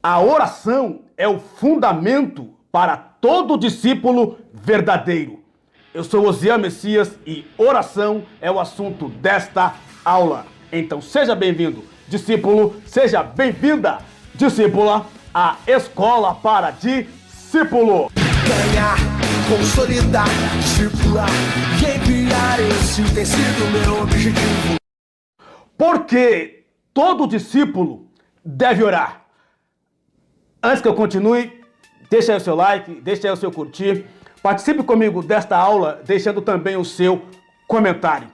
A oração é o fundamento para todo discípulo verdadeiro. Eu sou Osiel Messias e oração é o assunto desta aula. Então seja bem-vindo, discípulo, seja bem-vinda, discípula, à Escola para Discípulo. Ganhar, consolidar, discipular e enviar, esse tem sido meu objetivo. Porque todo discípulo deve orar. Antes que eu continue, deixa aí o seu like, deixa aí o seu curtir. Participe comigo desta aula, deixando também o seu comentário.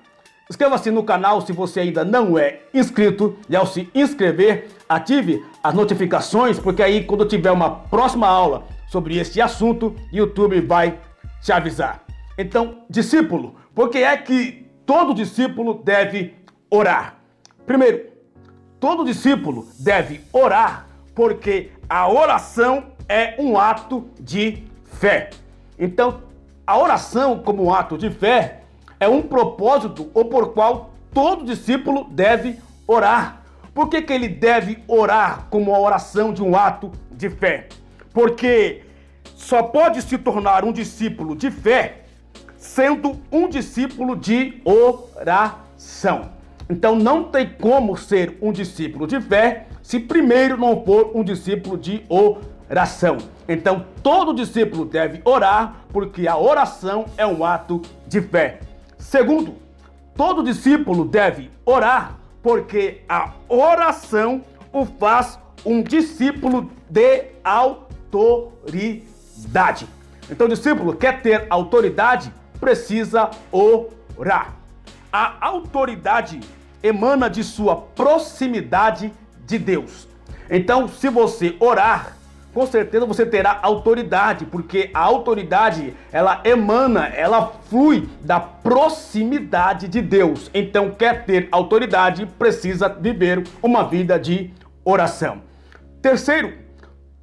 Inscreva-se no canal se você ainda não é inscrito. E ao se inscrever, ative as notificações, porque aí quando tiver uma próxima aula sobre este assunto, o YouTube vai te avisar. Então, discípulo, por que é que todo discípulo deve orar? Primeiro, todo discípulo deve orar porque a oração é um ato de fé. Então, a oração como um ato de fé é um propósito ou por qual todo discípulo deve orar. Por que ele deve orar como a oração de um ato de fé? Porque só pode se tornar um discípulo de fé sendo um discípulo de oração. Então não tem como ser um discípulo de fé se primeiro não for um discípulo de oração. Então todo discípulo deve orar porque a oração é um ato de fé. Segundo, todo discípulo deve orar porque a oração o faz um discípulo de autoridade. Então o discípulo quer ter autoridade, precisa orar. A autoridade emana de sua proximidade de Deus. Então, se você orar, com certeza você terá autoridade, porque a autoridade, ela emana, ela flui da proximidade de Deus. Então, quer ter autoridade, precisa viver uma vida de oração. Terceiro,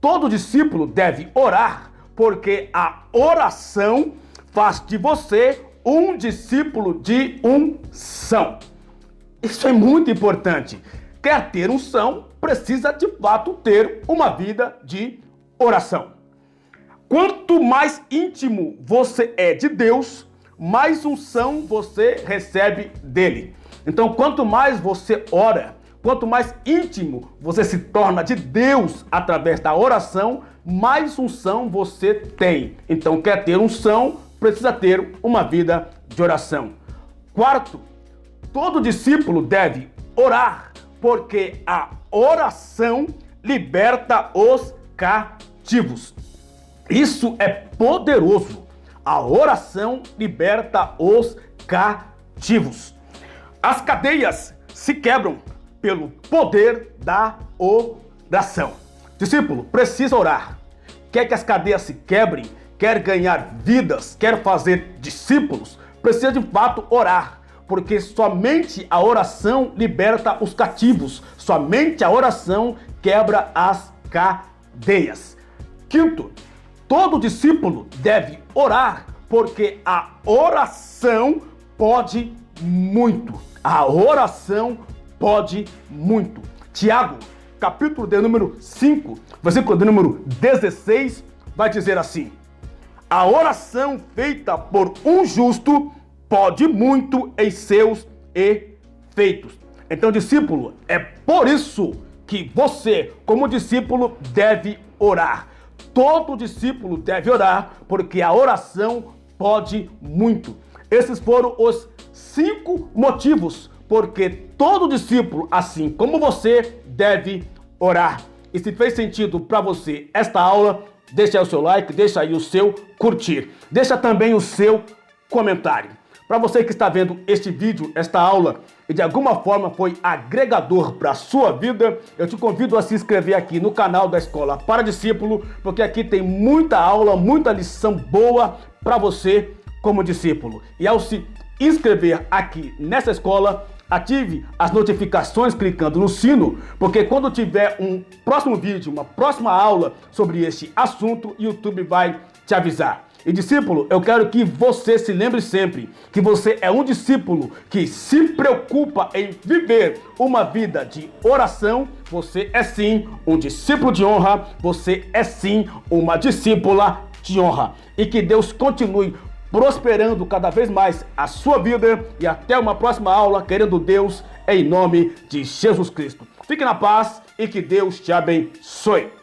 todo discípulo deve orar, porque a oração faz de você um discípulo de unção. Isso é muito importante. Quer ter unção, precisa de fato ter uma vida de oração. Quanto mais íntimo você é de Deus, mais unção você recebe dele. Então, quanto mais você ora, quanto mais íntimo você se torna de Deus através da oração, mais unção você tem. Então, quer ter unção, precisa ter uma vida de oração. Quarto, todo discípulo deve orar, porque a oração liberta os cativos. Isso é poderoso. A oração liberta os cativos. As cadeias se quebram pelo poder da oração. Discípulo, precisa orar. Quer que as cadeias se quebrem? Quer ganhar vidas? Quer fazer discípulos? Precisa de fato orar. Porque somente a oração liberta os cativos. Somente a oração quebra as cadeias. Quinto, todo discípulo deve orar, porque a oração pode muito. A oração pode muito. Tiago, capítulo de número 5, versículo de número 16, vai dizer assim: a oração feita por um justo pode muito em seus efeitos. Então, discípulo, é por isso que você, como discípulo, deve orar. Todo discípulo deve orar, porque a oração pode muito. Esses foram os 5 motivos porque todo discípulo, assim como você, deve orar. E se fez sentido para você esta aula, deixa aí o seu like, deixa aí o seu curtir. Deixa também o seu comentário. Para você que está vendo este vídeo, esta aula, e de alguma forma foi agregador para a sua vida, eu te convido a se inscrever aqui no canal da Escola para Discípulo, porque aqui tem muita aula, muita lição boa para você como discípulo. E ao se inscrever aqui nessa escola, ative as notificações clicando no sino, porque quando tiver um próximo vídeo, uma próxima aula sobre este assunto, o YouTube vai te avisar. E discípulo, eu quero que você se lembre sempre que você é um discípulo que se preocupa em viver uma vida de oração. Você é sim um discípulo de honra, você é sim uma discípula de honra. E que Deus continue prosperando cada vez mais a sua vida e até uma próxima aula, querendo Deus, em nome de Jesus Cristo. Fique na paz e que Deus te abençoe.